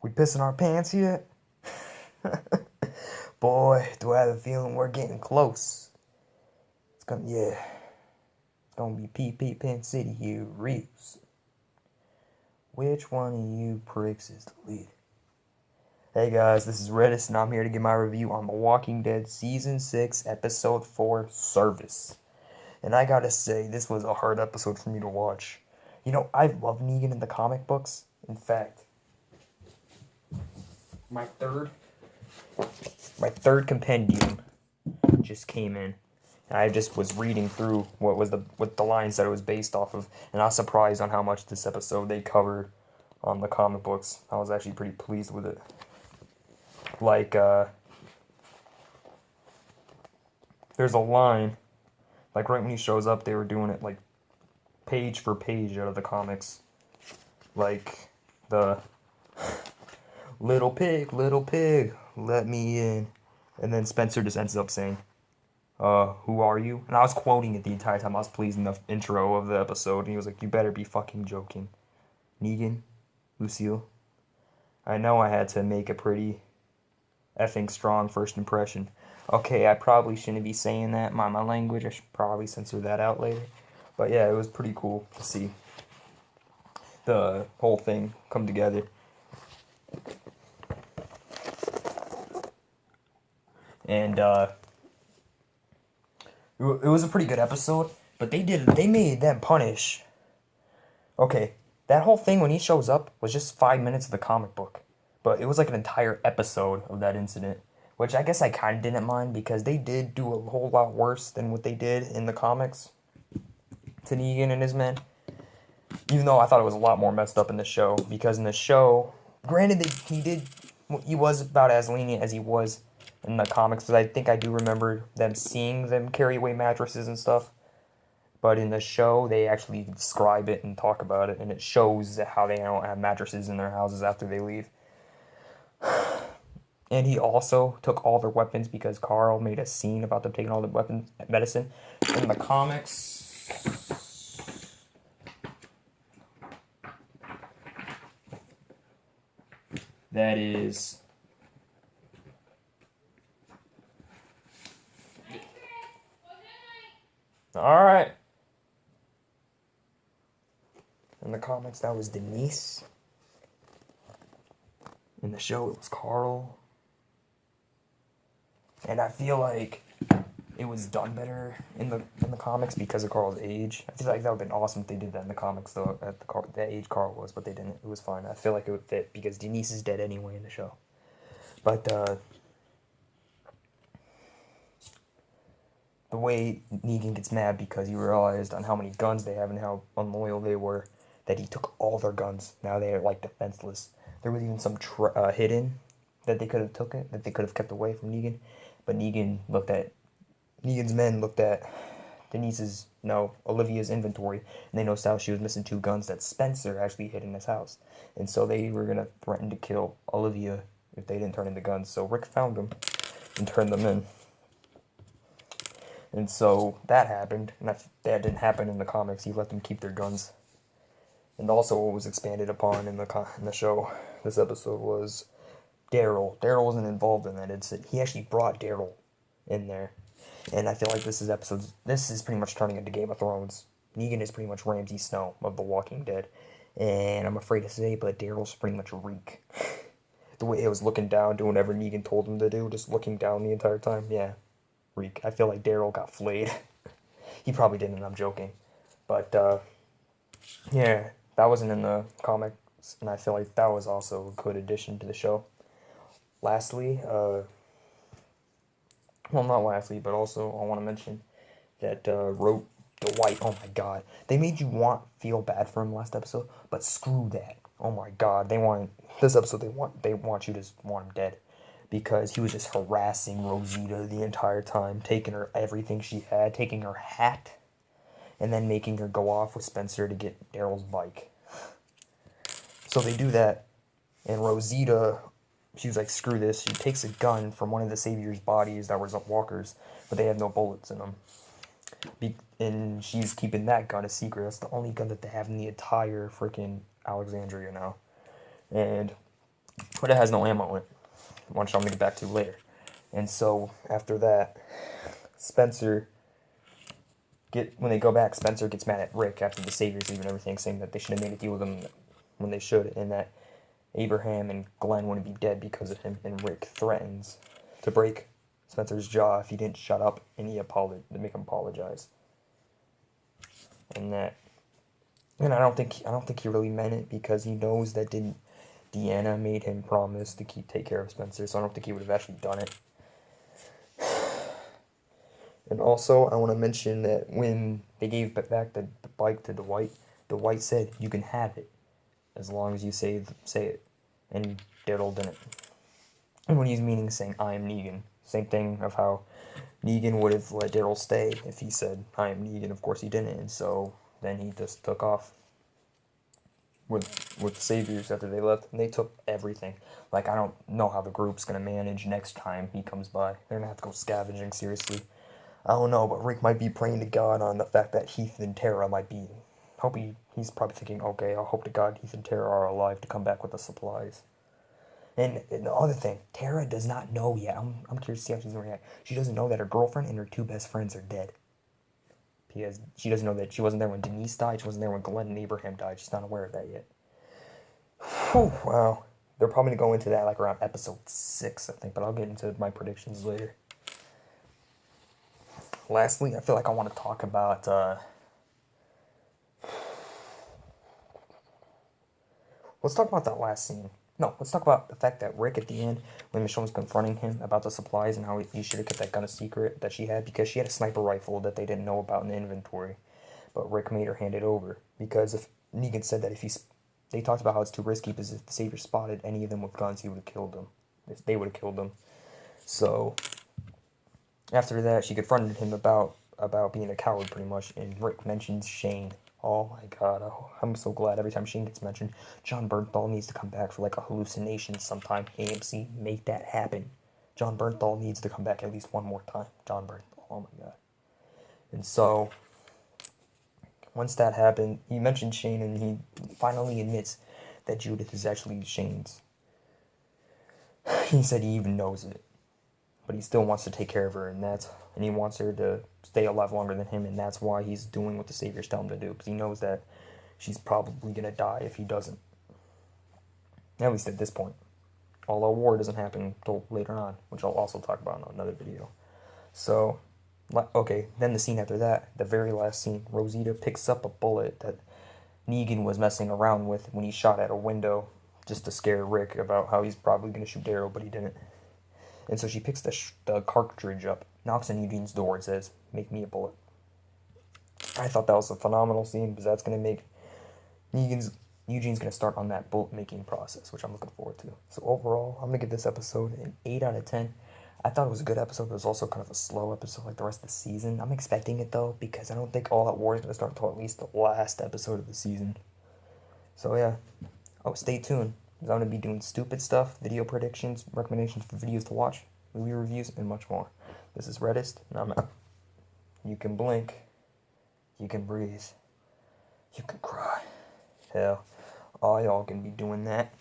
We pissing our pants yet? Boy, do I have a feeling we're getting close. It's gonna be Pee Pen City here, Reeves. Which one of you pricks is the leader? Hey guys, this is Redist, and I'm here to give my review on The Walking Dead Season 6, Episode 4, Service. And I gotta say, this was a hard episode for me to watch. You know, I love Negan in the comic books. In fact, my third compendium just came in. And I just was reading through what the lines that it was based off of, and I was surprised on how much this episode they covered on the comic books. I was actually pretty pleased with it. Like, there's a line, like right when he shows up, they were doing it like page for page out of the comics. Like, the little pig, let me in. And then Spencer just ends up saying, who are you? And I was quoting it the entire time. I was pleased in the intro of the episode, and he was like, you better be fucking joking. Negan, Lucille, I know I had to make a pretty effing strong first impression. Okay, I probably shouldn't be saying that. My language, I should probably censor that out later. But yeah, it was pretty cool to see the whole thing come together. And it was a pretty good episode, but they made them punish. Okay, that whole thing when he shows up was just 5 minutes of the comic book, but it was like an entire episode of that incident, which I guess I kind of didn't mind because they did do a whole lot worse than what they did in the comics to Negan and his men. Even though I thought it was a lot more messed up in the show, because in the show, granted he was about as lenient as he was in the comics, because I think I do remember them seeing them carry away mattresses and stuff. But in the show, they actually describe it and talk about it, and it shows how they don't have mattresses in their houses after they leave. And he also took all their weapons because Carl made a scene about them taking all the weapons, medicine. In the comics, that is all right. In the comics, that was Denise. In the show, it was Carl. And I feel like it was done better in the comics because of Carl's age. I feel like that would have been awesome if they did that in the comics, though, at the age Carl was, but they didn't. It was fine. I feel like it would fit because Denise is dead anyway in the show. But the way Negan gets mad because he realized on how many guns they have and how unloyal they were, that he took all their guns. Now they're like defenseless. There was even some hidden that they could have that they could have kept away from Negan, but Negan's men looked at Olivia's inventory, and they noticed how she was missing 2 guns that Spencer actually hid in his house, and so they were gonna threaten to kill Olivia if they didn't turn in the guns. So Rick found them and turned them in. And so that happened, and that didn't happen in the comics. He let them keep their guns. And also what was expanded upon in the show, this episode, was Daryl. Daryl wasn't involved in that incident. He actually brought Daryl in there. And I feel like this is pretty much turning into Game of Thrones. Negan is pretty much Ramsay Snow of The Walking Dead. And I'm afraid to say, but Daryl's pretty much Reek. The way he was looking down, doing whatever Negan told him to do, just looking down the entire time, yeah. Reek. I feel like Daryl got flayed. He probably didn't, and I'm joking. But, yeah, that wasn't in the comics, and I feel like that was also a good addition to the show. Lastly, well, not lastly, but also I want to mention that wrote Dwight. Oh my god, they made you feel bad for him last episode, but screw that. Oh my god, this episode they want you to want him dead, because he was just harassing Rosita the entire time, taking her everything she had, taking her hat, and then making her go off with Spencer to get Daryl's bike. So they do that, and Rosita, she was like, screw this. She takes a gun from one of the Savior's bodies that was walkers, but they have no bullets in them. And she's keeping that gun a secret. That's the only gun that they have in the entire freaking Alexandria now. And but it has no ammo in it, which I'm going to get back to later. And so, after that, when they go back, Spencer gets mad at Rick after the Saviors leave and everything, saying that they should have made a deal with him when they should, and that Abraham and Glenn wouldn't be dead because of him, and Rick threatens to break Spencer's jaw if he didn't shut up, and to make him apologize. And I don't think he really meant it, because he knows that Deanna made him promise to take care of Spencer, so I don't think he would have actually done it. And also, I want to mention that when they gave back the bike to Dwight said, "You can have it, as long as you say it." And Daryl didn't. And when he's meaning saying, "I am Negan." Same thing of how Negan would have let Daryl stay if he said, "I am Negan." Of course he didn't, and so then he just took off with the Saviors after they left, and they took everything. Like, I don't know how the group's going to manage next time he comes by. They're going to have to go scavenging, seriously. I don't know, but Rick might be praying to God on the fact that Heath and Tara might be... He's probably thinking, okay, I hope to God Heath and Tara are alive to come back with the supplies. And the other thing, Tara does not know yet. I'm curious to see how she's going to react. She doesn't know that her girlfriend and her two best friends are dead. Because she doesn't know that she wasn't there when Denise died. She wasn't there when Glenn and Abraham died. She's not aware of that yet. Whew, wow. They're probably going to go into that like around episode 6, I think. But I'll get into my predictions later. Lastly, I feel like I want to talk about... let's talk about that last scene. No, let's talk about the fact that Rick at the end, when Michonne's confronting him about the supplies and how he should have kept that gun a secret that she had, because she had a sniper rifle that they didn't know about in the inventory. But Rick made her hand it over. Because if Negan said that they talked about how it's too risky, because if the Savior spotted any of them with guns, he would have killed them. They would have killed them. So... after that, she confronted him about being a coward, pretty much, and Rick mentions Shane. Oh my god, I'm so glad every time Shane gets mentioned. John Bernthal needs to come back for like a hallucination sometime. AMC, make that happen. John Bernthal needs to come back at least one more time. John Bernthal, oh my god. And so, once that happened, he mentioned Shane, and he finally admits that Judith is actually Shane's. He said he even knows it. But he still wants to take care of her, and he wants her to stay alive longer than him, and that's why he's doing what the Saviors tell him to do, because he knows that she's probably going to die if he doesn't. At least at this point. Although war doesn't happen until later on, which I'll also talk about in another video. So, okay, then the scene after that, the very last scene, Rosita picks up a bullet that Negan was messing around with when he shot at a window, just to scare Rick about how he's probably going to shoot Daryl, but he didn't. And so she picks the cartridge up, knocks on Eugene's door, and says, "Make me a bullet." I thought that was a phenomenal scene, because that's going to make Eugene's going to start on that bullet-making process, which I'm looking forward to. So overall, I'm going to give this episode an 8 out of 10. I thought it was a good episode, but it was also kind of a slow episode like the rest of the season. I'm expecting it, though, because I don't think All Out War is going to start until at least the last episode of the season. So yeah, stay tuned. I'm going to be doing stupid stuff, video predictions, recommendations for videos to watch, movie reviews, and much more. This is Redist, and I'm out. You can blink. You can breathe. You can cry. Hell, all y'all can be doing that.